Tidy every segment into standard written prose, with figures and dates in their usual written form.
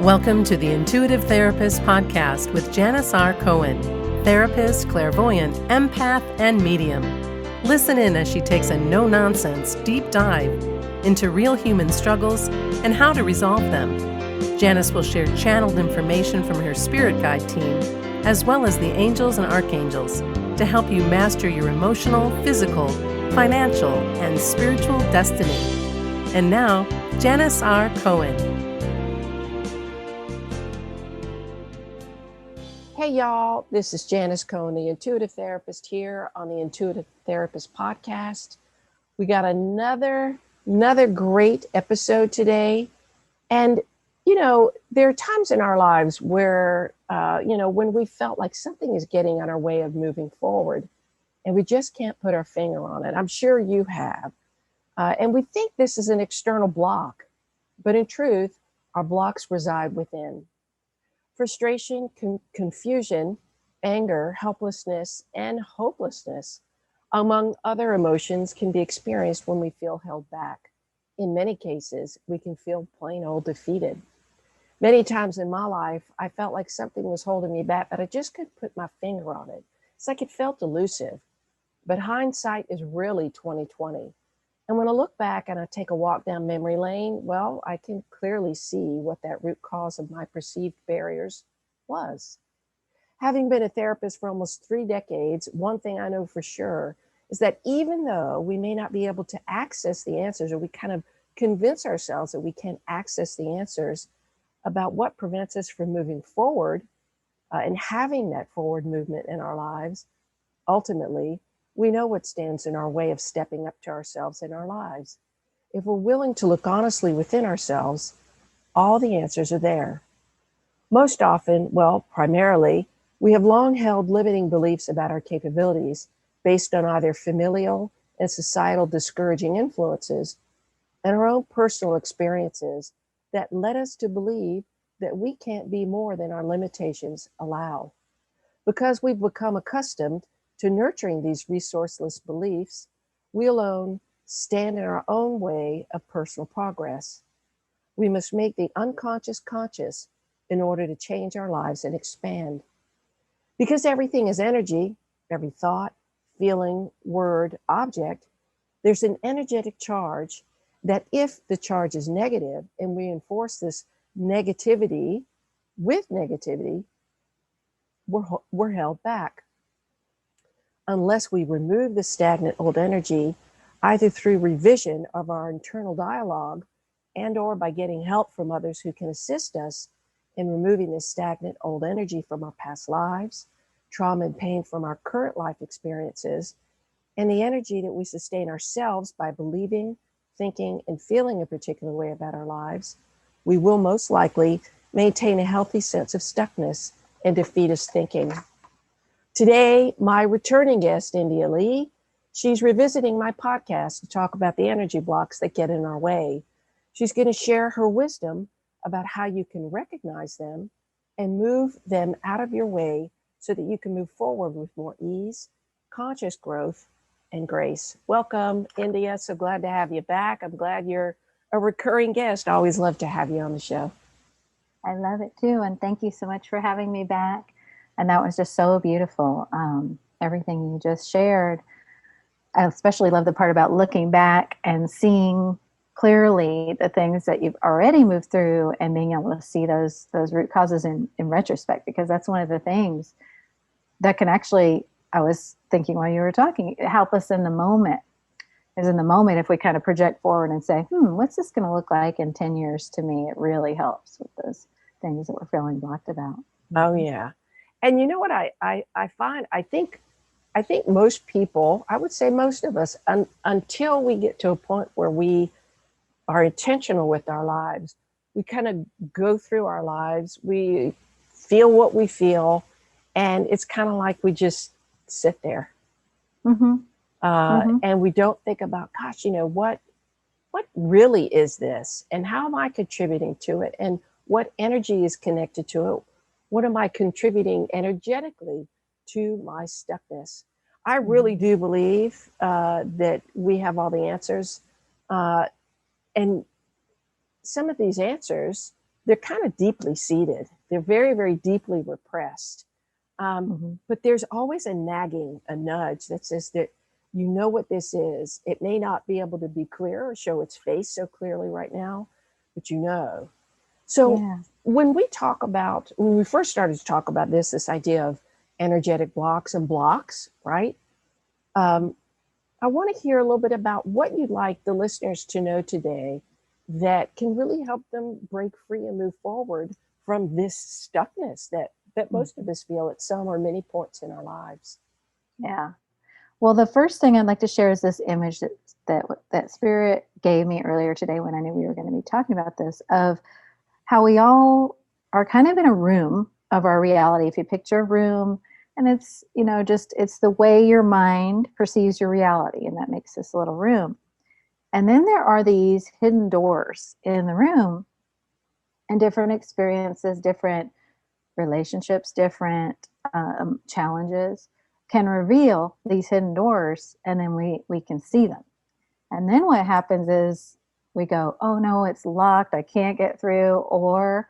Welcome to the Intuitive Therapist Podcast with Janice R. Cohen, therapist, clairvoyant, empath, and medium. Listen in as she takes a no-nonsense deep dive into real human struggles and how to resolve them. Janice will share channeled information from her spirit guide team, as well as the angels and archangels, to help you master your emotional, physical, financial, and spiritual destiny. And now, Janice R. Cohen. Hey y'all, this is Janice Cohen, the Intuitive Therapist here on the Intuitive Therapist Podcast. We got another great episode today. And, there are times in our lives where, when we felt like something is getting in our way of moving forward and we just can't put our finger on it. I'm sure you have. And we think this is an external block, but in truth, our blocks reside within. Frustration, confusion, anger, helplessness, and hopelessness, among other emotions, can be experienced when we feel held back. In many cases, we can feel plain old defeated. Many times in my life, I felt like something was holding me back, but I just couldn't put my finger on it. It's like it felt elusive. But hindsight is really 20/20. And when I look back and I take a walk down memory lane, well, I can clearly see what that root cause of my perceived barriers was. Having been a therapist for almost 3 decades, one thing I know for sure is that even though we may not be able to access the answers, or we kind of convince ourselves that we can access the answers about what prevents us from moving forward and having that forward movement in our lives, ultimately, we know what stands in our way of stepping up to ourselves in our lives. If we're willing to look honestly within ourselves, all the answers are there. Most often, primarily, we have long held limiting beliefs about our capabilities based on either familial and societal discouraging influences and our own personal experiences that led us to believe that we can't be more than our limitations allow. Because we've become accustomed to nurturing these resourceless beliefs, we alone stand in our own way of personal progress. We must make the unconscious conscious in order to change our lives and expand. Because everything is energy, every thought, feeling, word, object, there's an energetic charge that if the charge is negative and we enforce this negativity with negativity, we're held back. Unless we remove the stagnant old energy, either through revision of our internal dialogue and or by getting help from others who can assist us in removing this stagnant old energy from our past lives, trauma and pain from our current life experiences, and the energy that we sustain ourselves by believing, thinking, and feeling a particular way about our lives, we will most likely maintain a healthy sense of stuckness and defeatist thinking. Today, my returning guest, India Leigh, she's revisiting my podcast to talk about the energy blocks that get in our way. She's going to share her wisdom about how you can recognize them and move them out of your way so that you can move forward with more ease, conscious growth, and grace. Welcome, India. So glad to have you back. I'm glad you're a recurring guest. I always love to have you on the show. I love it too. And thank you so much for having me back. And that was just so beautiful. Everything you just shared. I especially love the part about looking back and seeing clearly the things that you've already moved through and being able to see those root causes in retrospect, because that's one of the things that can actually, I was thinking while you were talking, help us in the moment. Is in the moment, if we kind of project forward and say, what's this going to look like in 10 years to me? It really helps with those things that we're feeling blocked about. Oh, yeah. And you know what I find? I think most people, I would say most of us, until we get to a point where we are intentional with our lives, we kind of go through our lives, we feel what we feel, and it's kind of like we just sit there. And we don't think about, gosh, what really is this? And how am I contributing to it? And what energy is connected to it? What am I contributing energetically to my stuckness? I really do believe that we have all the answers. And some of these answers they're kind of deeply seated. They're very, very deeply repressed. But there's always a nagging, a nudge that says that you know what this is. It may not be able to be clear or show its face so clearly right now, but you know. So Yeah. when we first started to talk about this idea of energetic blocks and blocks, right? I want to hear a little bit about what you'd like the listeners to know today that can really help them break free and move forward from this stuckness that most of us feel at some or many points in our lives. Yeah. Well, the first thing I'd like to share is this image that Spirit gave me earlier today when I knew we were going to be talking about this, of how we all are kind of in a room of our reality. If you picture a room, and it's, it's the way your mind perceives your reality, and that makes this little room. And then there are these hidden doors in the room, and different experiences, different relationships, different challenges can reveal these hidden doors, and then we can see them. And then what happens is we go, oh no, it's locked, I can't get through, or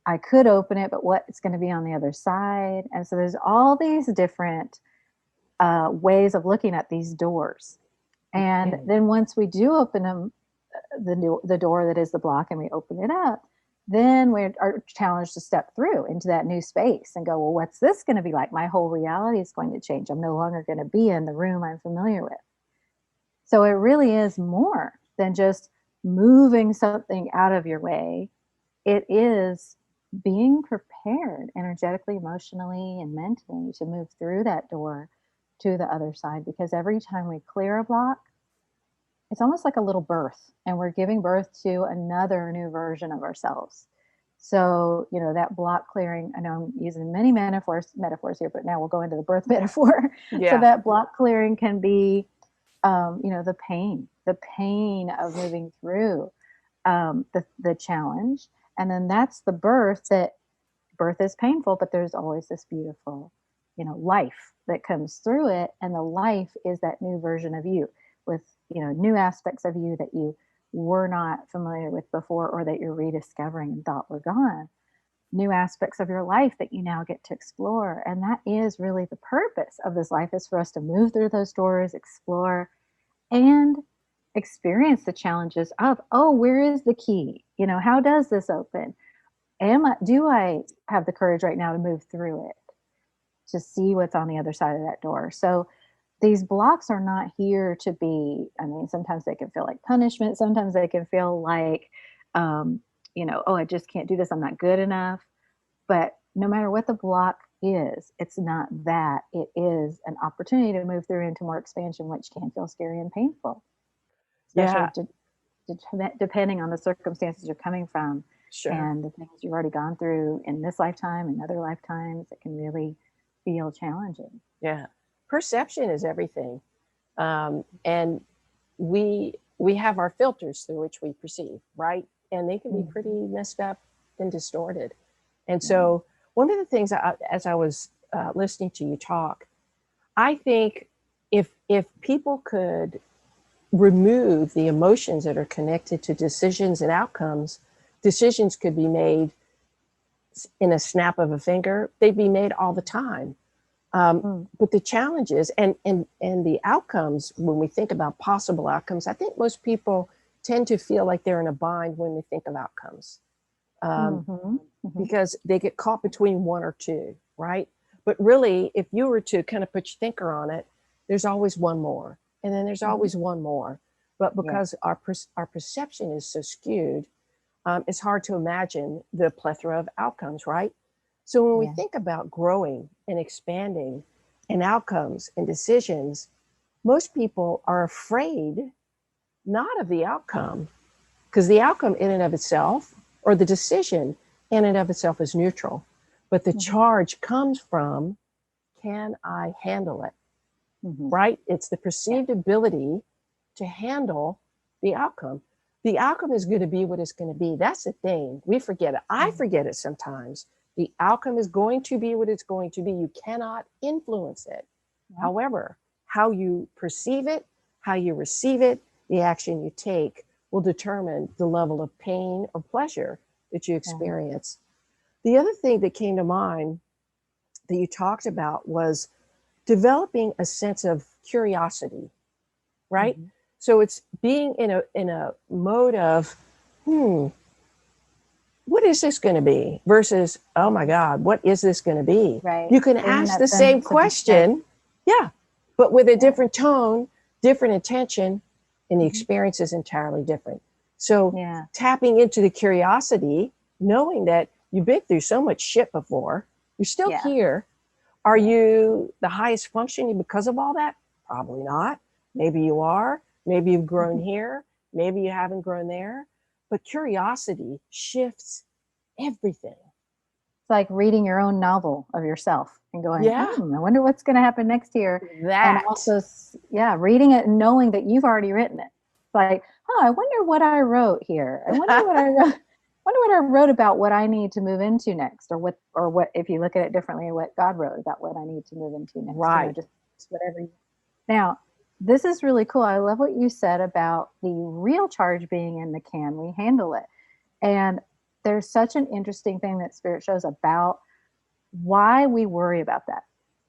I could open it, but what's going to be on the other side? And so there's all these different ways of looking at these doors. And then once we do open them, the door that is the block, and we open it up, then we are challenged to step through into that new space and go, well, what's this going to be like? My whole reality is going to change. I'm no longer going to be in the room I'm familiar with. So it really is more than just moving something out of your way. It is being prepared energetically, emotionally, and mentally to move through that door to the other side. Because every time we clear a block, it's almost like a little birth, and we're giving birth to another new version of ourselves. So, that block clearing, I know I'm using many metaphors here, but now we'll go into the birth metaphor. Yeah. So that block clearing can be, the pain of moving through the challenge. And then that's the birth. That birth is painful, but there's always this beautiful, life that comes through it. And the life is that new version of you with, new aspects of you that you were not familiar with before, or that you're rediscovering and thought were gone. New aspects of your life that you now get to explore. And that is really the purpose of this life, is for us to move through those doors, explore, and experience the challenges of, oh, where is the key? How does this open? Do I have the courage right now to move through it, to see what's on the other side of that door? So these blocks are not here to be, sometimes they can feel like punishment. Sometimes they can feel like, oh, I just can't do this. I'm not good enough. But no matter what the block is, it's not that. It is an opportunity to move through into more expansion, which can feel scary and painful. Especially depending on the circumstances you're coming from. Sure. And the things you've already gone through in this lifetime and other lifetimes, it can really feel challenging. Yeah. Perception is everything. And we have our filters through which we perceive, right? And they can be pretty messed up and distorted. And so one of the things, as I was listening to you talk, I think if people could remove the emotions that are connected to decisions and outcomes, decisions could be made in a snap of a finger. They'd be made all the time. But the challenges and the outcomes, when we think about possible outcomes, I think most people tend to feel like they're in a bind when they think of outcomes, because they get caught between one or two, right? But really, if you were to kind of put your thinker on it, there's always one more, and then there's always one more. But because our perception is so skewed, it's hard to imagine the plethora of outcomes, right? So when we think about growing and expanding and outcomes and decisions, most people are afraid not of the outcome, because the outcome in and of itself, or the decision in and of itself, is neutral. But the charge comes from, can I handle it? Right? It's the perceived ability to handle the outcome. The outcome is going to be what it's going to be. That's the thing. We forget it. I forget it sometimes. The outcome is going to be what it's going to be. You cannot influence it. However, how you perceive it, how you receive it, the action you take will determine the level of pain or pleasure that you experience. The other thing that came to mind that you talked about was developing a sense of curiosity, right? Mm-hmm. So it's being in a mode of, what is this going to be? Versus, oh my God, what is this going to be? Right. You can Feeling ask that the same sense of question, yeah, but with a Yeah. different tone, different intention, and the Mhm. experience is entirely different. So Yeah. tapping into the curiosity, knowing that you've been through so much shit before, you're still Yeah. here. Are Yeah. you the highest functioning because of all that? Probably not. Maybe you are. Maybe you've grown here. Maybe you haven't grown there. But curiosity shifts everything. It's like reading your own novel of yourself and going, Yeah, I wonder what's going to happen next year. And that. also, reading it and knowing that you've already written it. It's like, oh, I wonder what I wrote here. I wonder what I wrote. Wonder what I wrote about what I need to move into next, or what if you look at it differently, what God wrote about what I need to move into next. Right. Just whatever. Now, this is really cool. I love what you said about the real charge being in the can we handle it. And there's such an interesting thing that Spirit shows about why we worry about that.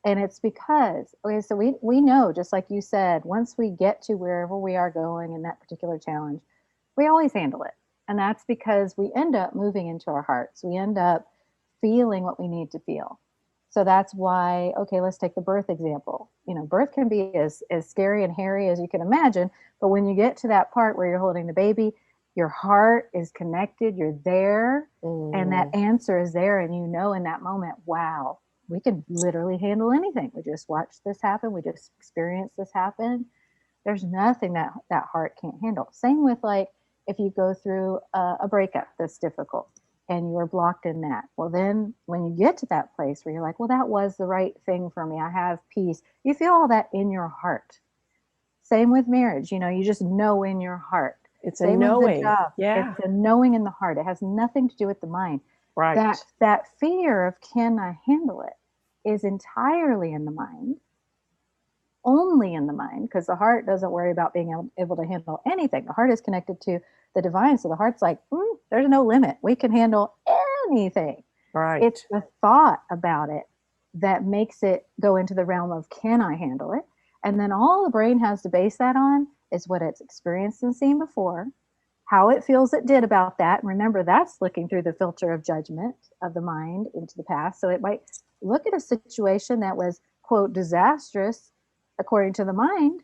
And it's because, okay, so we know, just like you said, once we get to wherever we are going in that particular challenge, we always handle it. And that's because we end up moving into our hearts. We end up feeling what we need to feel. So that's why, okay, let's take the birth example. Birth can be as scary and hairy as you can imagine. But when you get to that part where you're holding the baby, your heart is connected, you're there, and that answer is there. And in that moment, wow, we can literally handle anything. We just watched this happen. We just experienced this happen. There's nothing that heart can't handle. Same with, like, if you go through a breakup that's difficult and you are blocked in that. Well, then when you get to that place where you're like, well, that was the right thing for me, I have peace. You feel all that in your heart. Same with marriage. You just know in your heart. It's a Same with the knowing. job. Yeah. It's a knowing in the heart. It has nothing to do with the mind. Right. That fear of, can I handle it, is entirely in the mind. Only in the mind, because the heart doesn't worry about being able to handle anything. The heart is connected to the divine. So the heart's like, there's no limit. We can handle anything. Right. It's the thought about it that makes it go into the realm of, can I handle it? And then all the brain has to base that on is what it's experienced and seen before, how it feels it did about that. And remember, that's looking through the filter of judgment of the mind into the past. So it might look at a situation that was, quote, disastrous according to the mind,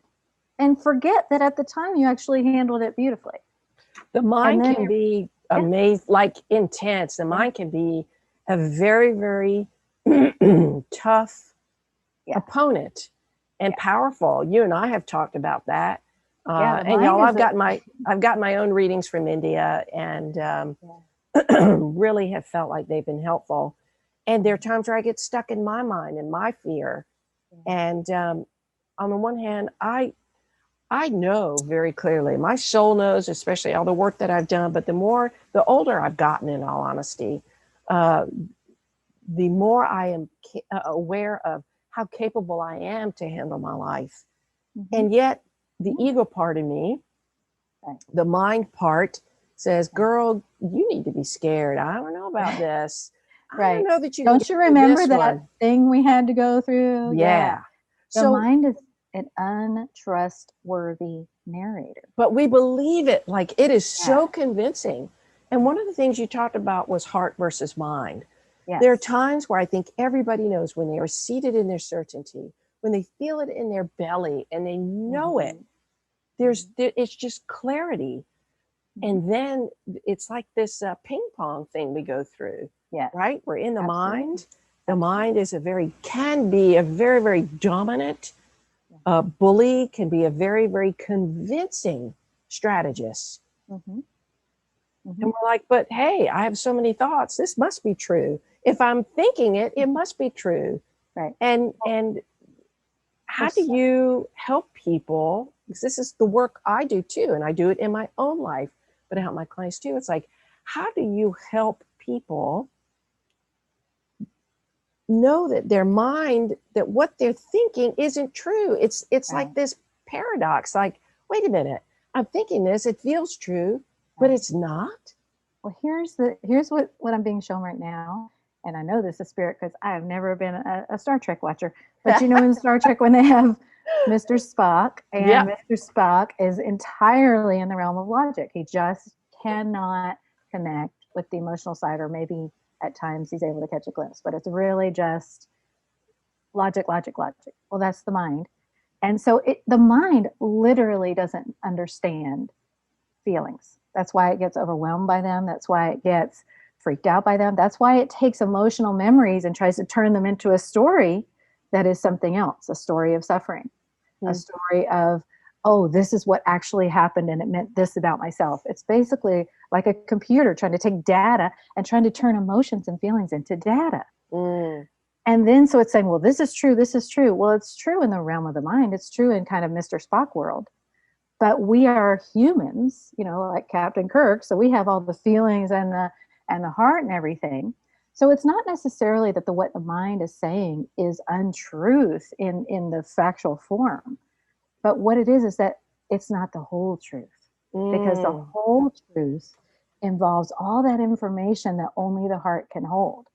and forget that at the time you actually handled it beautifully. The mind can be amazing, like intense. The mind can be a very, very tough opponent and powerful. You and I have talked about that. And y'all, I've got my own readings from India, and really have felt like they've been helpful. And there are times where I get stuck in my mind and my fear. And on the one hand, I know very clearly, my soul knows, especially all the work that I've done, but the older I've gotten, in all honesty, the more I am aware of how capable I am to handle my life. And yet the ego part of me, the mind part, says, girl, you need to be scared. I don't know about this. I don't know that you don't you remember that thing we had to go through? Yeah. The mind is an untrustworthy narrator. But we believe it, like it is so convincing. And one of the things you talked about was heart versus mind. Yes. There are times where I think everybody knows when they are seated in their certainty, when they feel it in their belly and they know it, it's just clarity. And then it's like this ping pong thing we go through, right? We're in the mind. The mind is can be a very, very dominant bully, can be a very, very convincing strategist. And we're like, but hey, I have so many thoughts. This must be true. If I'm thinking it, it must be true. Right. And how do you help people? Because this is the work I do too, and I do it in my own life, but I help my clients too. It's like, how do you help people know that their mind, that what they're thinking isn't true? It's like this paradox. Like, wait a minute, I'm thinking this, it feels true, but it's not. well, here's what I'm being shown right now. And I know this is spirit because I have never been a Star Trek watcher. But you know, in Star Trek, when they have Mr. Spock, Yeah. and Mr. Spock is entirely in the realm of logic. He just cannot connect with the emotional side, or maybe at times he's able to catch a glimpse, but it's really just logic, logic, logic. Well, that's the mind. And so the mind literally doesn't understand feelings. That's why it gets overwhelmed by them. That's why it gets freaked out by them. That's why it takes emotional memories and tries to turn them into a story that is something else, a story of suffering, a story of, oh, this is what actually happened and it meant this about myself. It's basically like a computer trying to take data and trying to turn emotions and feelings into data. And then so it's saying, well, this is true, this is true. Well, it's true in the realm of the mind. It's true in kind of Mr. Spock world. But we are humans, you know, like Captain Kirk. So we have all the feelings and the heart and everything. So it's not necessarily that what the mind is saying is untruth in the factual form. But what it is that it's not the whole truth. Because the whole truth involves all that information that only the heart can hold.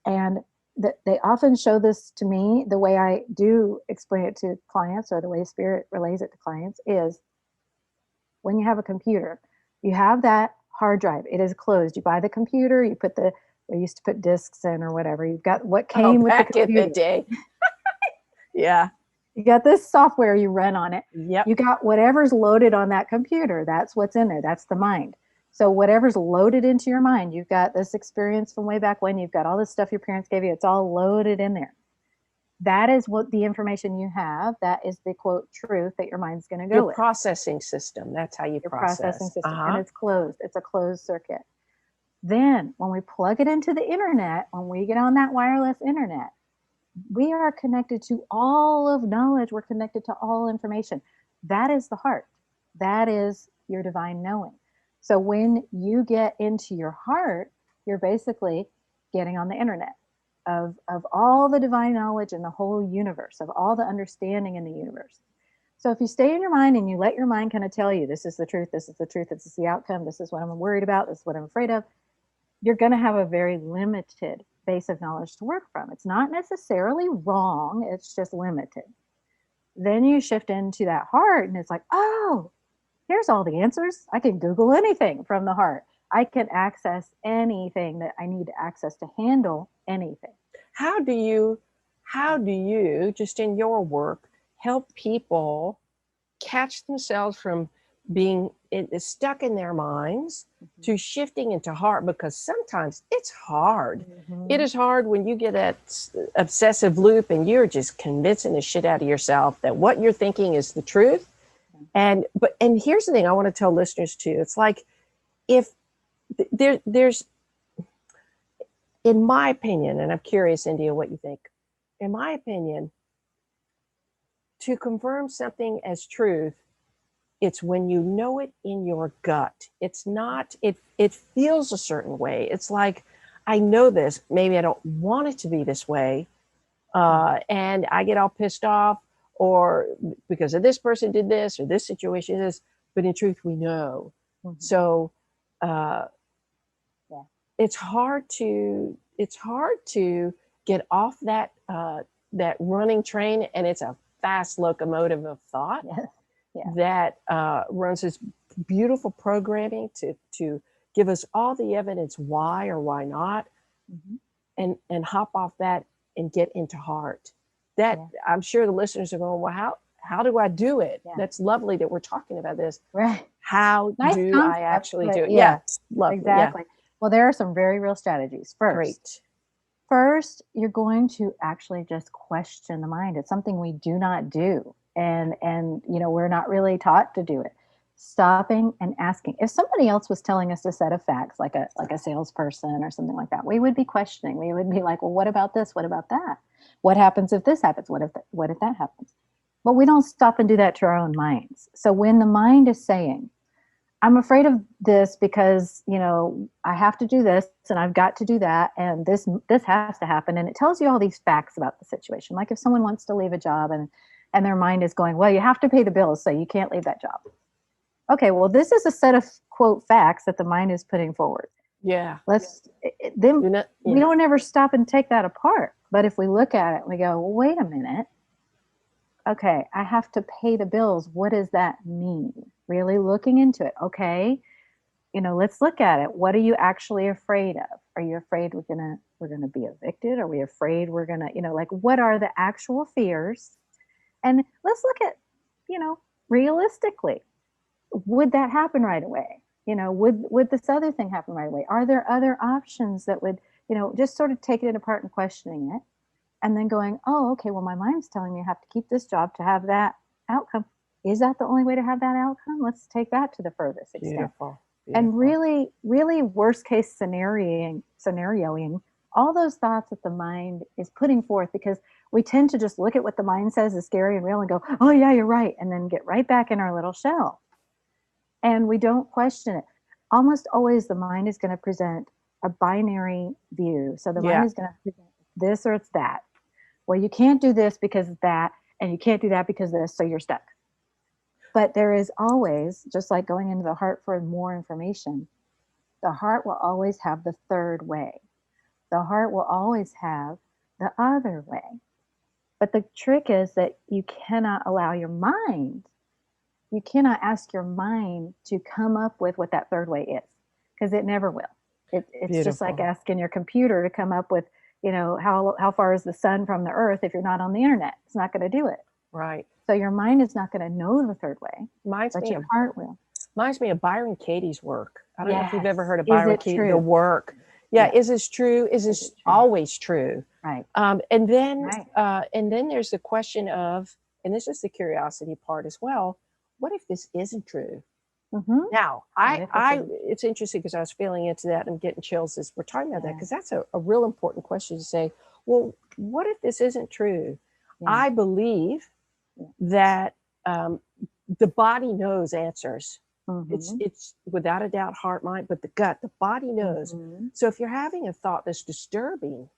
And they often show this to me, the way I do explain it to clients, or the way Spirit relays it to clients, is when you have a computer, you have that hard drive. It is closed. You buy the computer, you put we used to put discs in or whatever. You've got what came with the computer. Back in the day. Yeah. You got this software you run on it. Yep. You got whatever's loaded on that computer. That's what's in there. That's the mind. So whatever's loaded into your mind, you've got this experience from way back when, you've got all this stuff your parents gave you. It's all loaded in there. That is what the information you have. That is the quote truth that your mind's going to go with. Your processing system. That's how you process. Processing system. And it's closed. It's a closed circuit. Then when we plug it into the internet, when we get on that wireless internet, we are connected to all of knowledge. We're connected to all information. That is the heart. That is your divine knowing. So when you get into your heart, you're basically getting on the internet of all the divine knowledge in the whole universe, of all the understanding in the universe. So if you stay in your mind and you let your mind kind of tell you, this is the truth, this is the truth, this is the outcome, this is what I'm worried about, this is what I'm afraid of, you're going to have a very limited base of knowledge to work from. It's not necessarily wrong, it's just limited. Then you shift into that heart and it's like, oh, here's all the answers. I can Google anything from the heart. I can access anything that I need to access to handle anything. How do you, just in your work, help people catch themselves from being stuck in their minds to shifting into heart? Because sometimes it's hard. It is hard when you get that obsessive loop and you're just convincing the shit out of yourself that what you're thinking is the truth. And here's the thing I want to tell listeners too. It's like, if there's, in my opinion, and I'm curious, India, what you think. In my opinion, to confirm something as truth, it's when you know it in your gut. It's not, it feels a certain way. It's like, I know this, maybe I don't want it to be this way. And I get all pissed off, or because of this person did this, or this situation is, but in truth, we know. So, it's hard to get off that running train, and it's a fast locomotive of thought that runs this beautiful programming to give us all the evidence why or why not, and hop off that and get into heart. That I'm sure the listeners are going, well, how do I do it? That's lovely that we're talking about this. Right. How nice do concept, I actually do it? Yes, lovely. Exactly. Yeah. Well, there are some very real strategies. First, you're going to actually just question the mind. It's something we do not do. And you know, we're not really taught to do it. Stopping and asking. If somebody else was telling us a set of facts, like a salesperson or something like that, we would be questioning. We would be like, well, what about this? What about that? What happens if this happens? What if that happens? But we don't stop and do that to our own minds. So when the mind is saying, I'm afraid of this because, you know, I have to do this and I've got to do that, and this has to happen, and it tells you all these facts about the situation. Like if someone wants to leave a job and their mind is going, well, you have to pay the bills, so you can't leave that job. Okay, well, this is a set of quote facts that the mind is putting forward. Yeah. Then You're not, we don't ever stop and take that apart. But if we look at it, we go, well, wait a minute. Okay, I have to pay the bills. What does that mean? Really looking into it. Okay, let's look at it. What are you actually afraid of? Are you afraid we're gonna be evicted? Are we afraid we're gonna, like, what are the actual fears? And let's look at, realistically, would that happen right away? Would this other thing happen right away? Are there other options that would, just sort of taking it apart and questioning it, and then going, oh, okay, well, my mind's telling me I have to keep this job to have that outcome. Is that the only way to have that outcome? Let's take that to the furthest extent. Beautiful. And really, really worst case scenarioing all those thoughts that the mind is putting forth, because we tend to just look at what the mind says is scary and real and go, oh yeah, you're right. And then get right back in our little shell. And we don't question it. Almost always the mind is going to present a binary view. So the mind is going to present this or it's that. Well, you can't do this because of that, and you can't do that because of this, so you're stuck. But there is always, just like going into the heart for more information, the heart will always have the third way. The heart will always have the other way. But the trick is that you cannot allow your mind, you cannot ask your mind to come up with what that third way is, because it never will. It's just like asking your computer to come up with, how far is the sun from the earth if you're not on the internet. It's not going to do it. Right. So your mind is not going to know the third way, but your heart will. Reminds me of Byron Katie's work. I don't know if you've ever heard of Is Byron it Katie, true? the work. Yeah. Is this true? Is this always true? Right. And then there's the question of, and this is the curiosity part as well, what if this isn't true? Mm-hmm. Now, it's interesting because I was feeling into that and getting chills as we're talking about that, because that's a real important question to say, well, what if this isn't true? Yeah. I believe that the body knows answers. Mm-hmm. It's without a doubt heart, mind, but the gut, the body knows. Mm-hmm. So if you're having a thought that's disturbing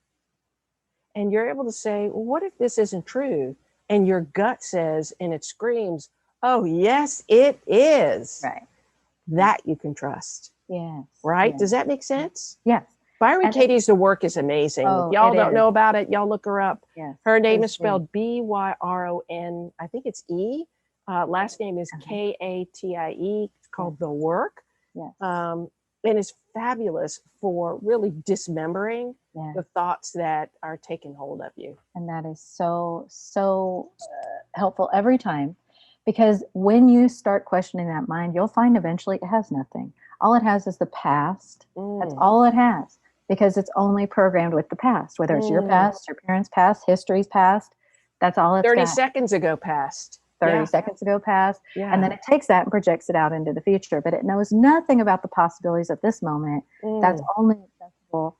and you're able to say, well, what if this isn't true? And your gut says, and it screams, oh, yes, it is. Right. That you can trust. Yes. Right? Yes. Does that make sense? Yes. Byron Katie's The Work is amazing. If y'all don't know about it, y'all look her up. Yes. Her name is spelled Byron. I think it's E. Last name is Katie. It's called The Work. Yes. And it's fabulous for really dismembering the thoughts that are taking hold of you. And that is so helpful every time. Because when you start questioning that mind, you'll find eventually it has nothing. All it has is the past. That's all it has, because it's only programmed with the past, whether it's your past, your parents' past, history's past. That's all it's 30 got. seconds ago past. 30 seconds ago past. Yeah. And then it takes that and projects it out into the future. But it knows nothing about the possibilities of this moment. That's only accessible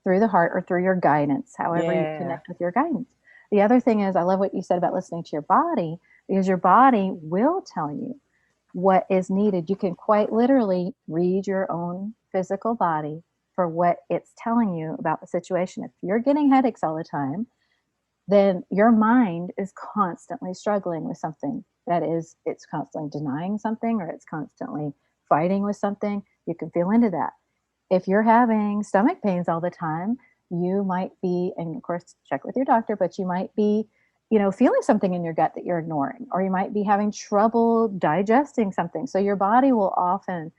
through the heart or through your guidance, however you connect with your guidance. The other thing is, I love what you said about listening to your body, because your body will tell you what is needed. You can quite literally read your own physical body for what it's telling you about the situation. If you're getting headaches all the time, then your mind is constantly struggling with something. That is, it's constantly denying something, or it's constantly fighting with something. You can feel into that. If you're having stomach pains all the time, you might be, and of course, check with your doctor, but you might be, feeling something in your gut that you're ignoring, or you might be having trouble digesting something. So your body will often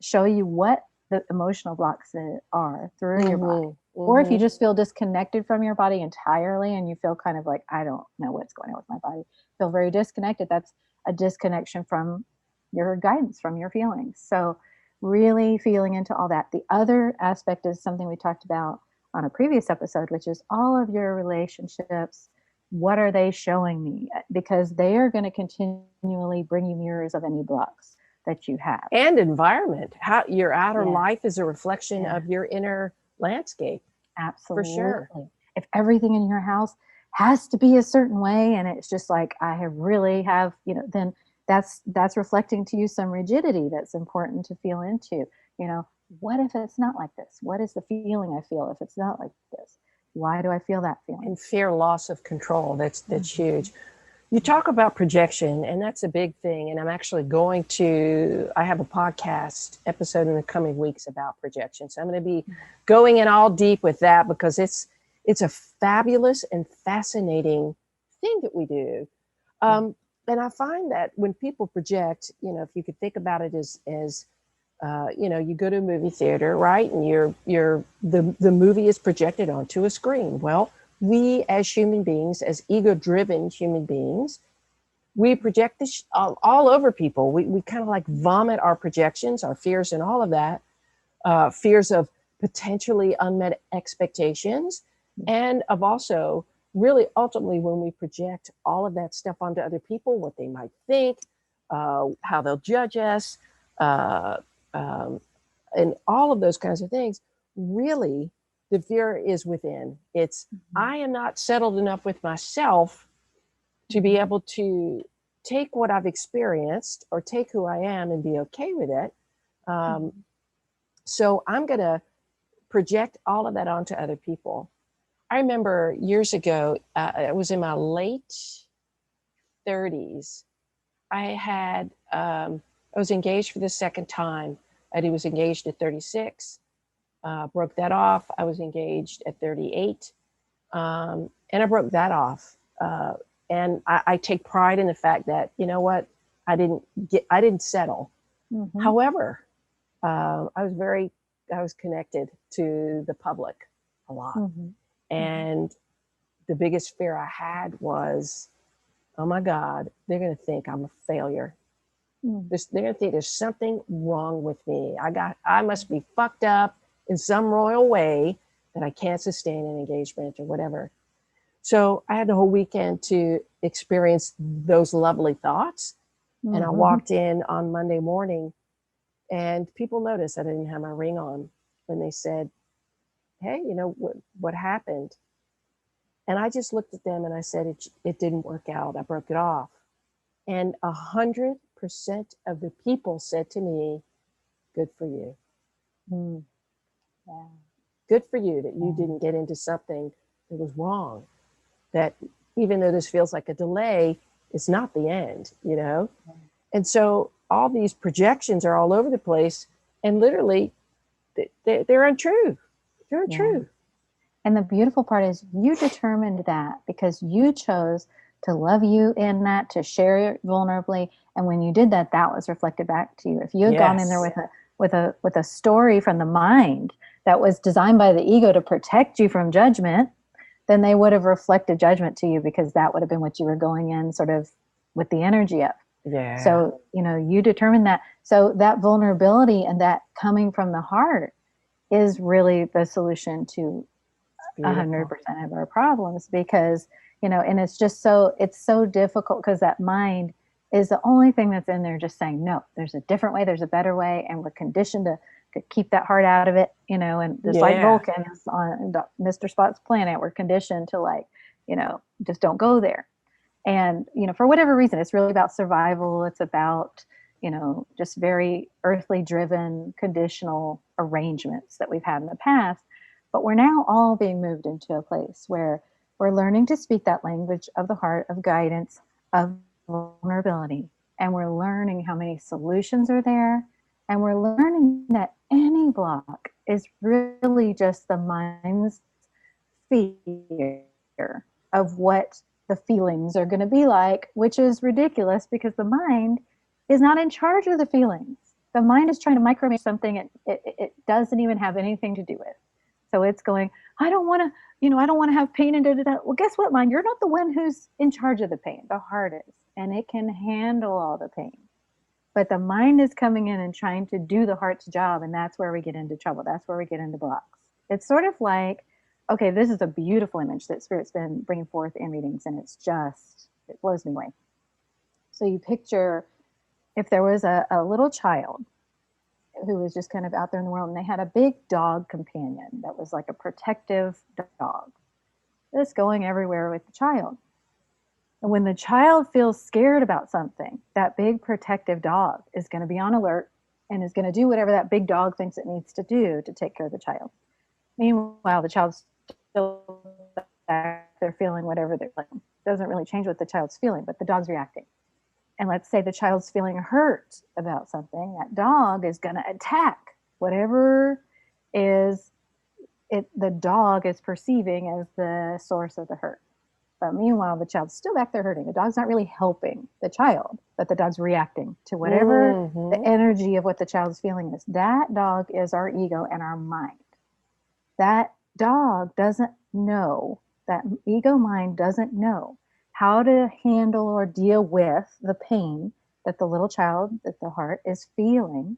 show you what the emotional blocks are through your body. Or if you just feel disconnected from your body entirely and you feel kind of like, I don't know what's going on with my body, feel very disconnected, that's a disconnection from your guidance, from your feelings. So really feeling into all that. The other aspect is something we talked about on a previous episode, which is all of your relationships. What are they showing me? Because they are going to continually bring you mirrors of any blocks that you have. And environment. How your outer life is a reflection of your inner landscape. Absolutely. For sure. If everything in your house has to be a certain way, and it's just like, then that's reflecting to you some rigidity that's important to feel into. What if it's not like this? What is the feeling I feel if it's not like this? Why do I feel that feeling? And fear, loss of control. That's huge. You talk about projection, and that's a big thing. And I'm actually I have a podcast episode in the coming weeks about projection. So I'm going to be going in all deep with that because it's a fabulous and fascinating thing that we do. And I find that when people project, if you could think about it as you go to a movie theater, right? And the movie is projected onto a screen. Well, we as human beings, as ego-driven human beings, we project this all over people. We kind of like vomit our projections, our fears and all of that, fears of potentially unmet expectations, and of also really ultimately when we project all of that stuff onto other people, what they might think, how they'll judge us, and all of those kinds of things, really the fear is within. It's I am not settled enough with myself to be able to take what I've experienced or take who I am and be okay with it. So I'm going to project all of that onto other people. I remember years ago, I was in my late 30s. I was engaged for the second time. I was engaged at 36. Broke that off. I was engaged at 38. And I broke that off. And I take pride in the fact that, you know what, I didn't settle. However, I was connected to the public a lot. And the biggest fear I had was, oh my God, they're going to think I'm a failure. They're going to think there's something wrong with me. I must be fucked up in some royal way that I can't sustain an engagement or whatever. So I had the whole weekend to experience those lovely thoughts. And I walked in on Monday morning and people noticed I didn't have my ring on. And they said, hey, what happened? And I just looked at them and I said, it didn't work out. I broke it off. And 100% of the people said to me, good for you. Yeah. Good for you that you didn't get into something that was wrong. That even though this feels like a delay, it's not the end, And so all these projections are all over the place and literally they're untrue. They're untrue. And the beautiful part is you determined that because you chose to love you in that, to share it vulnerably. And when you did that, that was reflected back to you. If you had gone in there with a story from the mind that was designed by the ego to protect you from judgment, then they would have reflected judgment to you because that would have been what you were going in sort of with the energy of. Yeah. So, you determined that. So that vulnerability and that coming from the heart is really the solution to 100% of our problems because, and it's so difficult because that mind is the only thing that's in there just saying, no, there's a different way, there's a better way. And we're conditioned to keep that heart out of it, and just like Vulcan is on Mr. Spot's planet, we're conditioned to just don't go there. And, for whatever reason, it's really about survival. It's about, just very earthly driven, conditional arrangements that we've had in the past. But we're now all being moved into a place where we're learning to speak that language of the heart, of guidance, of vulnerability. And we're learning how many solutions are there. And we're learning that any block is really just the mind's fear of what the feelings are going to be like, which is ridiculous because the mind is not in charge of the feelings. The mind is trying to micromanage something it doesn't even have anything to do with. So it's going, I don't want to have pain and da-da-da. Well, guess what, mind? You're not the one who's in charge of the pain. The heart is, and it can handle all the pain. But the mind is coming in and trying to do the heart's job, and that's where we get into trouble. That's where we get into blocks. It's sort of like, okay, this is a beautiful image that Spirit's been bringing forth in readings, and it blows me away. So you picture if there was a little child who was just kind of out there in the world, and they had a big dog companion that was like a protective dog that's going everywhere with the child. And when the child feels scared about something, that big protective dog is going to be on alert and is going to do whatever that big dog thinks it needs to do to take care of the child. Meanwhile, the child's still back there feeling whatever they're feeling. doesn't really change what the child's feeling, but the dog's reacting. And let's say the child's feeling hurt about something, that dog is going to attack whatever is the dog is perceiving as the source of the hurt. But meanwhile, the child's still back there hurting. The dog's not really helping the child, but the dog's reacting to whatever the energy of what the child's feeling is. That dog is our ego and our mind. That dog doesn't know, that ego mind doesn't know how to handle or deal with the pain that the little child, that the heart is feeling.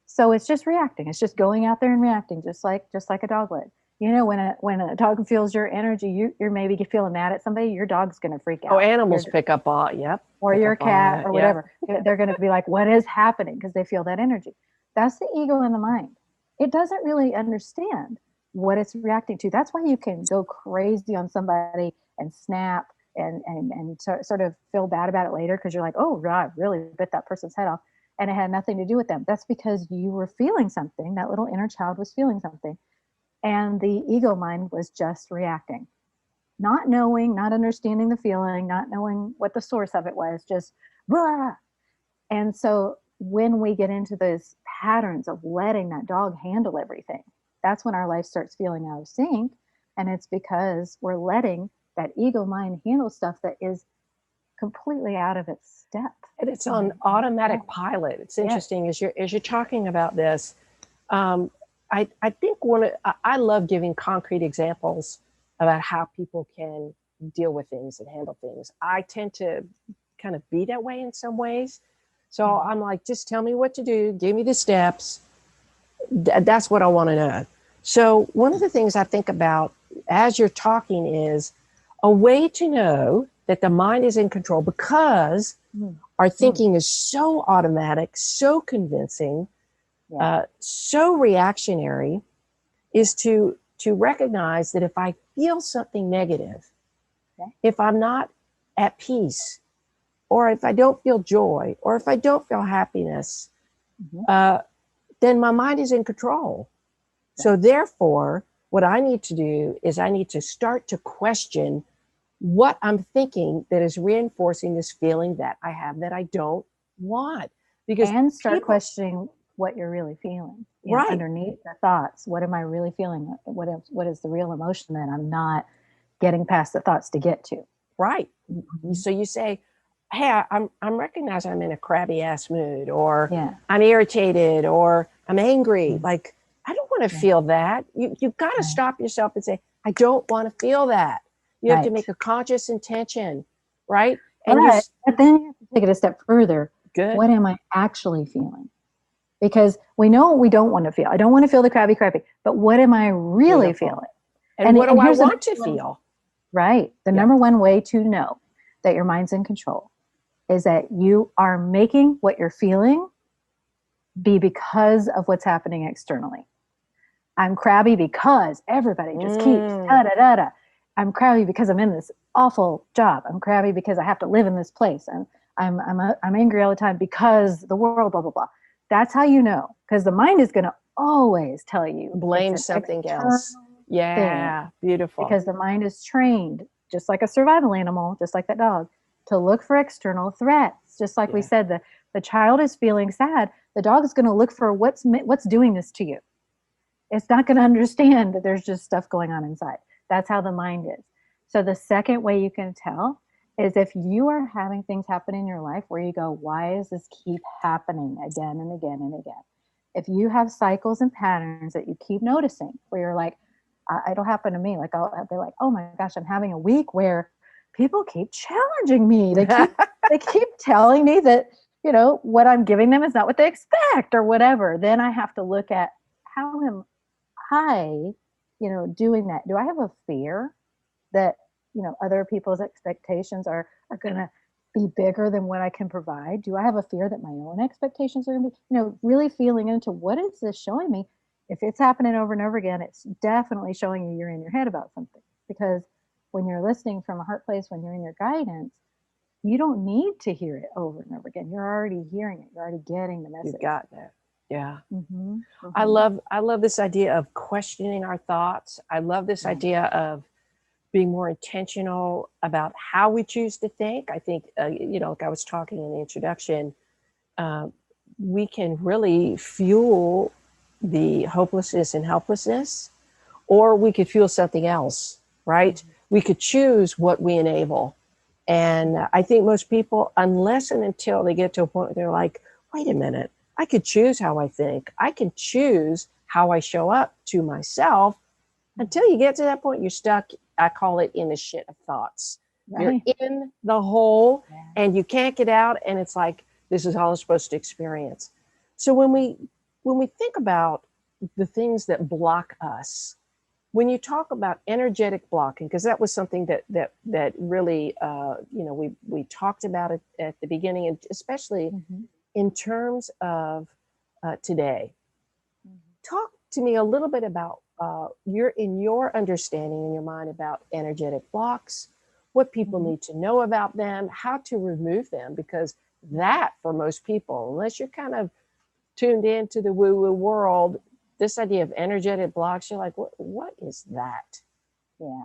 So it's just reacting. It's just going out there and reacting, just like a dog would. You know, when a dog feels your energy, you're maybe feeling mad at somebody, your dog's going to freak out. Oh, animals pick up on, yep. Or your cat or whatever. Yep. They're going to be like, what is happening? Because they feel that energy. That's the ego and the mind. It doesn't really understand what it's reacting to. That's why you can go crazy on somebody and snap and sort of feel bad about it later because you're like, oh, I really bit that person's head off. And it had nothing to do with them. That's because you were feeling something. That little inner child was feeling something. And the ego mind was just reacting, not knowing, not understanding the feeling, not knowing what the source of it was, just blah. And so when we get into those patterns of letting that dog handle everything, that's when our life starts feeling out of sync. And it's because we're letting that ego mind handle stuff that is completely out of its step. And it's on automatic pilot. It's interesting as you're talking about this. I think I love giving concrete examples about how people can deal with things and handle things. I tend to kind of be that way in some ways. So I'm like, just tell me what to do. Give me the steps. That's what I want to know. So one of the things I think about as you're talking is a way to know that the mind is in control because our thinking is so automatic, so convincing, so reactionary, is to recognize that if I feel something negative, if I'm not at peace, or if I don't feel joy, or if I don't feel happiness, then my mind is in control. So therefore, what I need to do is I need to start to question what I'm thinking that is reinforcing this feeling that I have that I don't want. And start questioning what you're really feeling. Right. Underneath the thoughts, what am I really feeling? What is the real emotion that I'm not getting past the thoughts to get to? Right. So you say, hey, I'm recognizing I'm in a crabby ass mood, or I'm irritated, or I'm angry. Like, I don't want to feel that. You've got to stop yourself and say, I don't want to feel that. You have to make a conscious intention, right? And but then you have to take it a step further. Good. What am I actually feeling? Because we know what we don't want to feel. I don't want to feel the crabby, but what am I really feeling? And what do I want to feel? Right. The number one way to know that your mind's in control is that you are making what you're feeling be because of what's happening externally. I'm crabby because everybody just keeps da-da-da-da. I'm crabby because I'm in this awful job. I'm crabby because I have to live in this place. And I'm angry all the time because the world, blah, blah, blah. That's how you know. Because the mind is going to always tell you. Blame something else. Yeah, beautiful. Because the mind is trained, just like a survival animal, just like that dog, to look for external threats. Just like we said, the child is feeling sad. The dog is going to look for what's doing this to you. It's not going to understand that there's just stuff going on inside. That's how the mind is. So the second way you can tell is if you are having things happen in your life where you go, why does this keep happening again and again and again? If you have cycles and patterns that you keep noticing where you're like, it'll happen to me. Like I'll be like, oh my gosh, I'm having a week where people keep challenging me. They keep telling me that, what I'm giving them is not what they expect or whatever. Then I have to look at how am I, doing that? Do I have a fear that, other people's expectations are going to be bigger than what I can provide? Do I have a fear that my own expectations are going to be, really feeling into what is this showing me? If it's happening over and over again, it's definitely showing you're in your head about something. Because when you're listening from a heart place, when you're in your guidance, you don't need to hear it over and over again. You're already hearing it. You're already getting the message. You've got that. Yeah. I love this idea of questioning our thoughts. I love this idea of being more intentional about how we choose to think. I think, like I was talking in the introduction, uh, we can really fuel the hopelessness and helplessness, or we could fuel something else, right? Mm-hmm. We could choose what we enable. And I think most people, unless and until they get to a point where they're like, wait a minute, I could choose how I think. I can choose how I show up to myself. Until you get to that point, you're stuck. I call it in the shit of thoughts. You're Right. in the hole Yeah. and you can't get out. And it's like, this is how I'm supposed to experience. So when we think about the things that block us, when you talk about energetic blocking, because that was something that really we talked about it at the beginning, and especially Mm-hmm. in terms of today. Mm-hmm. Talk to me a little bit about your understanding in your mind about energetic blocks, what people Mm-hmm. need to know about them, how to remove them, because that for most people, unless you're kind of tuned into the woo woo world, this idea of energetic blocks, you're like, what is that? Yeah.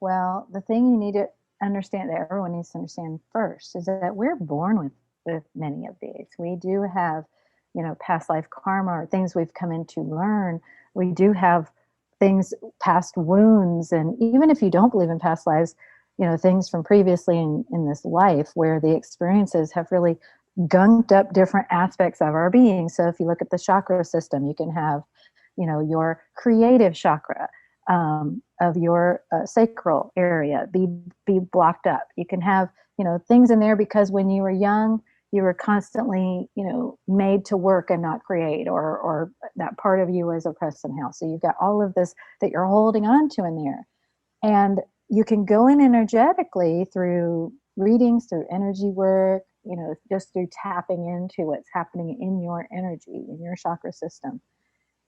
Well, the thing you need to understand, that everyone needs to understand first, is that we're born with many of these. We do have, past life karma or things we've come in to learn. We do have things, past wounds, and even if you don't believe in past lives, things from previously in this life where the experiences have really gunked up different aspects of our being. So if you look at the chakra system, you can have, your creative chakra, of your sacral area be blocked up. You can have things in there because when you were young, you were constantly made to work and not create, or that part of you was oppressed somehow. So you've got all of this that you're holding on to in there, and you can go in energetically through readings, through energy work, just through tapping into what's happening in your energy, in your chakra system,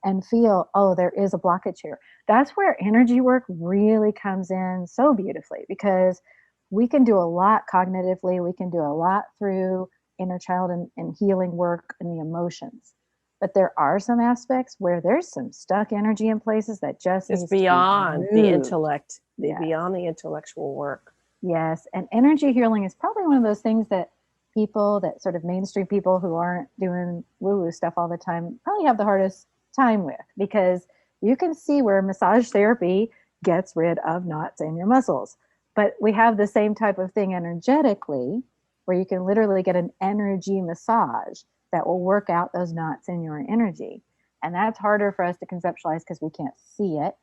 and feel, oh, there is a blockage here. That's where energy work really comes in so beautifully, because we can do a lot cognitively. We can do a lot through inner child and healing work and the emotions. But there are some aspects where there's some stuck energy in places that just It's needs to be beyond the moved. intellect, Yes. beyond the intellectual work. Yes. And energy healing is probably one of those things that people, that sort of mainstream people who aren't doing woo woo stuff all the time, probably have the hardest time with, because you can see where massage therapy gets rid of knots in your muscles. But we have the same type of thing energetically, where you can literally get an energy massage that will work out those knots in your energy. And that's harder for us to conceptualize because we can't see it.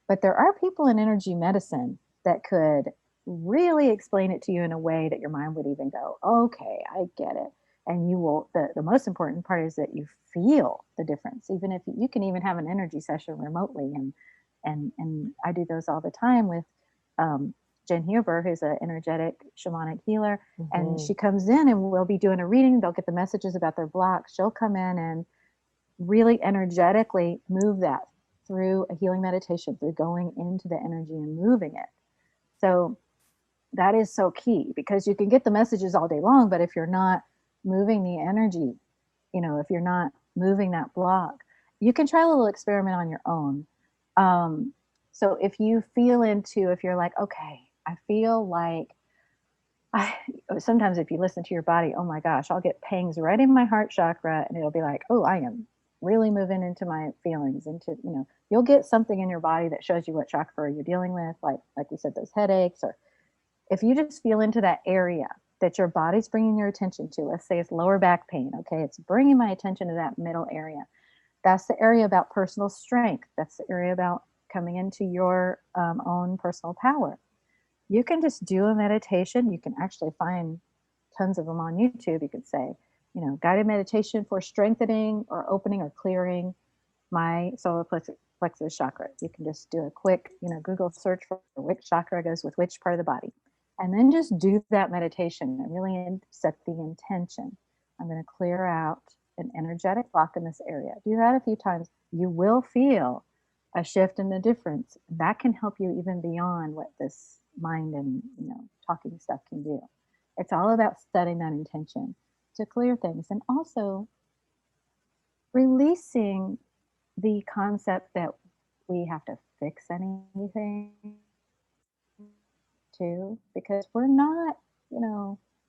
But there are people in energy medicine that could really explain it to you in a way that your mind would even go, okay, I get it. And you will, the most important part is that you feel the difference. Even if you can even have an energy session remotely. And I do those all the time with Jen Huber, who's an energetic shamanic healer. And she comes in and we'll be doing a reading. They'll get the messages about their blocks. She'll come in and really energetically move that through a healing meditation, through going into the energy and moving it. So that is so key, because you can get the messages all day long, but if you're not moving the energy, if you're not moving that block, you can try a little experiment on your own. So if you feel into, if you're like, okay, I feel like I, sometimes if you listen to your body, oh my gosh, I'll get pangs right in my heart chakra, and it'll be like, oh, I am really moving into my feelings, into, you'll get something in your body that shows you what chakra you're dealing with, like we said, those headaches. Or if you just feel into that area that your body's bringing your attention to, let's say it's lower back pain, okay, it's bringing my attention to that middle area. That's the area about personal strength. That's the area about coming into your own personal power. You can just do a meditation. You can actually find tons of them on YouTube. You could say, guided meditation for strengthening or opening or clearing my solar plexus chakra. You can just do a quick, Google search for which chakra goes with which part of the body. And then just do that meditation and really set the intention. I'm going to clear out an energetic block in this area. Do that a few times. You will feel a shift in the difference. That can help you even beyond what this mind and, talking stuff can do. It's all about setting that intention to clear things, and also releasing the concept that we have to fix anything. too, because we're not,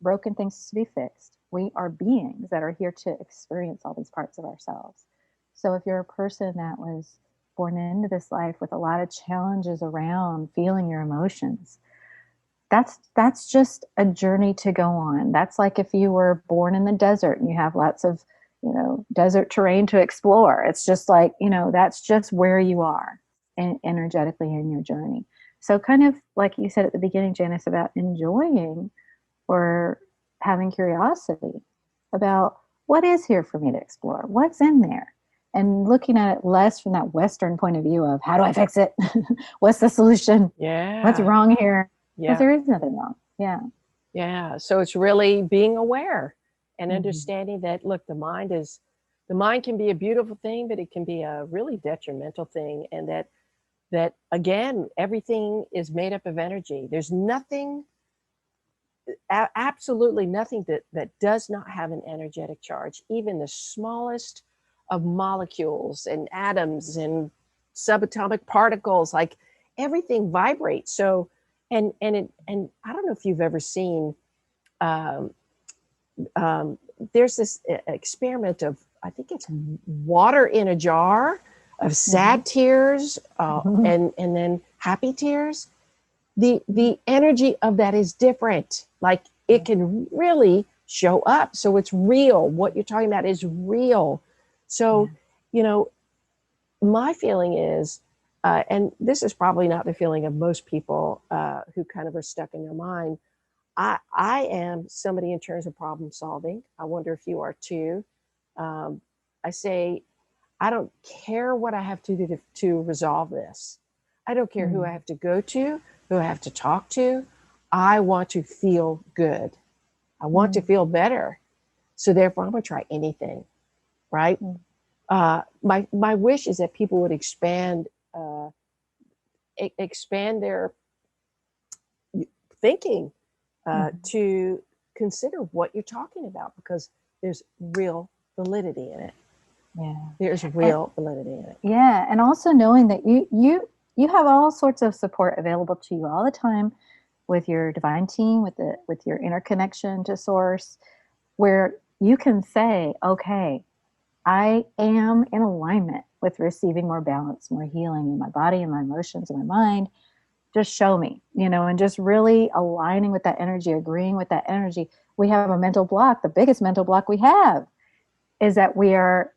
broken things to be fixed. We are beings that are here to experience all these parts of ourselves. So if you're a person that was born into this life with a lot of challenges around feeling your emotions, that's just a journey to go on. That's like if you were born in the desert and you have lots of, desert terrain to explore. It's just like, that's just where you are energetically in your journey. So kind of like you said at the beginning, Janice, about enjoying or having curiosity about what is here for me to explore, what's in there, and looking at it less from that Western point of view of how do I fix it? What's the solution? Yeah. What's wrong here? Because Yeah. there is nothing wrong. Yeah. Yeah. So it's really being aware and Mhm. understanding that, look, the mind can be a beautiful thing, but it can be a really detrimental thing. And that again, everything is made up of energy. There's nothing, absolutely nothing that does not have an energetic charge. Even the smallest of molecules and atoms and subatomic particles, like everything vibrates. So, and I don't know if you've ever seen, um, there's this experiment of, I think it's water in a jar of sad tears, and then happy tears. The energy of that is different. Like it can really show up. So it's real. What you're talking about is real. So, my feeling is, and this is probably not the feeling of most people who kind of are stuck in their mind. I am somebody in terms of problem solving. I wonder if you are too. I say, I don't care what I have to do to resolve this. I don't care who I have to go to, who I have to talk to. I want to feel good. I want to feel better. So therefore, I'm going to try anything, right? My wish is that people would expand their thinking to consider what you're talking about, because there's real validity in it. Yeah. There's real validity in it. Yeah. And also knowing that you have all sorts of support available to you all the time with your divine team, with your interconnection to source, where you can say, okay, I am in alignment with receiving more balance, more healing in my body and my emotions and my mind. Just show me, and just really aligning with that energy, agreeing with that energy. We have a mental block. The biggest mental block we have is that we are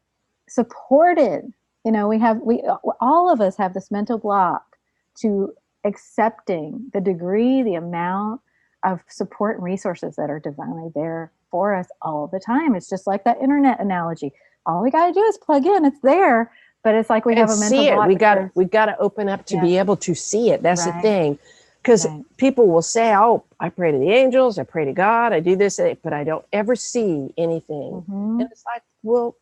supported. We all of us have this mental block to accepting the degree, the amount of support and resources that are divinely there for us all the time. It's just like that internet analogy. All we got to do is plug in. It's there. But it's like we have a mental block. We got to open up to be able to see it. That's the thing. Because people will say, oh, I pray to the angels, I pray to God, I do this, but I don't ever see anything. And it's like, well,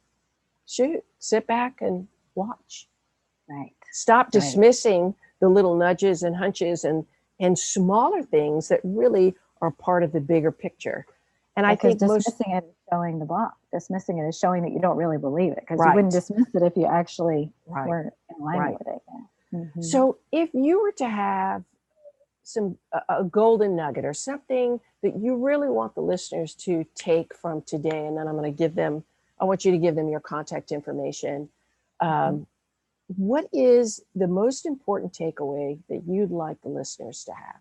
shoot, sit back and watch. Right. Stop dismissing the little nudges and hunches and smaller things that really are part of the bigger picture. And I think dismissing it is showing the block. Dismissing it is showing that you don't really believe it, because you wouldn't dismiss it if you actually were in alignment with it. Yeah. So if you were to have a golden nugget or something that you really want the listeners to take from today, and then I want you to give them your contact information. What is the most important takeaway that you'd like the listeners to have?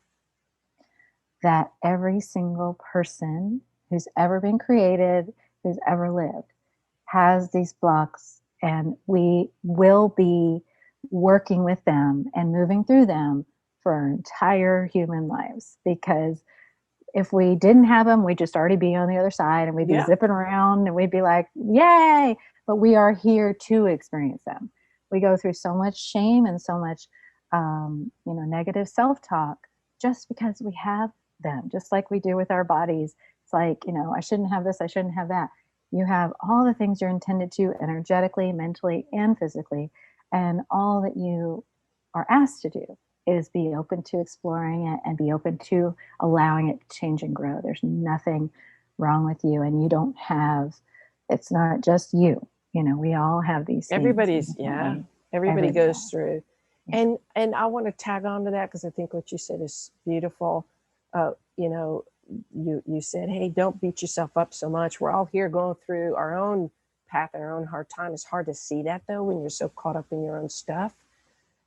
That every single person who's ever been created, who's ever lived, has these blocks, and we will be working with them and moving through them for our entire human lives. Because if we didn't have them, we'd just already be on the other side, and we'd be zipping around and we'd be like, yay, but we are here to experience them. We go through so much shame and so much, negative self-talk just because we have them, just like we do with our bodies. It's like, I shouldn't have this, I shouldn't have that. You have all the things you're intended to energetically, mentally, and physically. And all that you are asked to do is be open to exploring it and be open to allowing it to change and grow. There's nothing wrong with you, and you don't have, it's not just you. We all have these things. Everybody goes through. And I want to tag on to that, because I think what you said is beautiful. You said, hey, don't beat yourself up so much. We're all here going through our own path and our own hard time. It's hard to see that, though, when you're so caught up in your own stuff.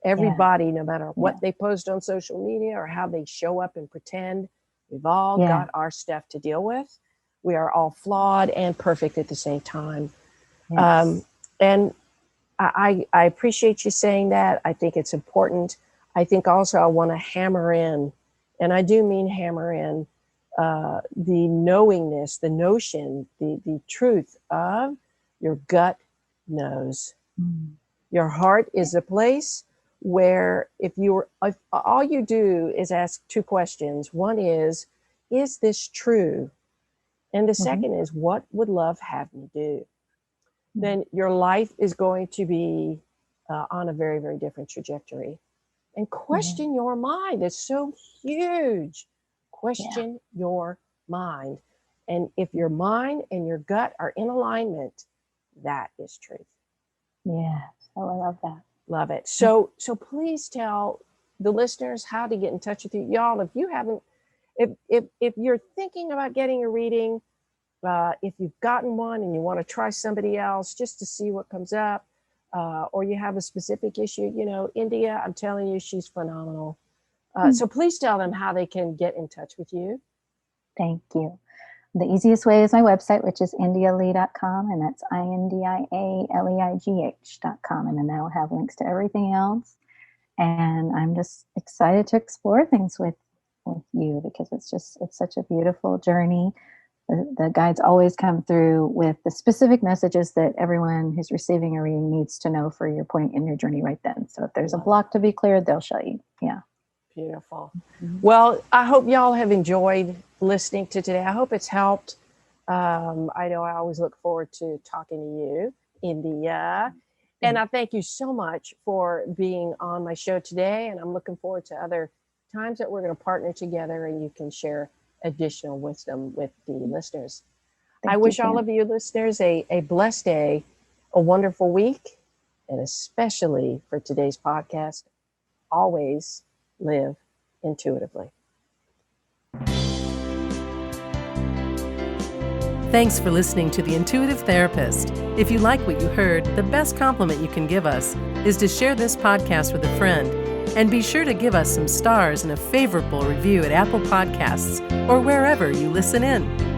Everybody, no matter what they post on social media or how they show up and pretend, we've all got our stuff to deal with. We are all flawed and perfect at the same time. Yes. And I appreciate you saying that. I think it's important. I think also I want to hammer in, and I do mean hammer in, the knowingness, the notion, the truth of your gut knows. Your heart is a place where if all you do is ask two questions. One is this true? And the second is, what would love have me do? Then your life is going to be on a very, very different trajectory. And question your mind. It's so huge. Question your mind. And if your mind and your gut are in alignment, that is truth. Yes. Oh, I love that. Love it. So please tell the listeners how to get in touch with you. Y'all, if you haven't, if you're thinking about getting a reading, if you've gotten one and you want to try somebody else just to see what comes up, or you have a specific issue, India, I'm telling you, she's phenomenal. So please tell them how they can get in touch with you. Thank you. The easiest way is my website, which is indialeigh.com, and that's indialeigh.com. And then that'll have links to everything else. And I'm just excited to explore things with you, because it's such a beautiful journey. The guides always come through with the specific messages that everyone who's receiving a reading needs to know for your point in your journey right then. So if there's a block to be cleared, they'll show you. Yeah. Beautiful. Well, I hope y'all have enjoyed listening to today. I hope it's helped. I know I always look forward to talking to you, India. And I thank you so much for being on my show today. And I'm looking forward to other times that we're going to partner together and you can share additional wisdom with the listeners. I wish all of you listeners a blessed day, a wonderful week, and especially for today's podcast, always live intuitively. Thanks for listening to The Intuitive Therapist. If you like what you heard, the best compliment you can give us is to share this podcast with a friend. And be sure to give us some stars and a favorable review at Apple Podcasts or wherever you listen in.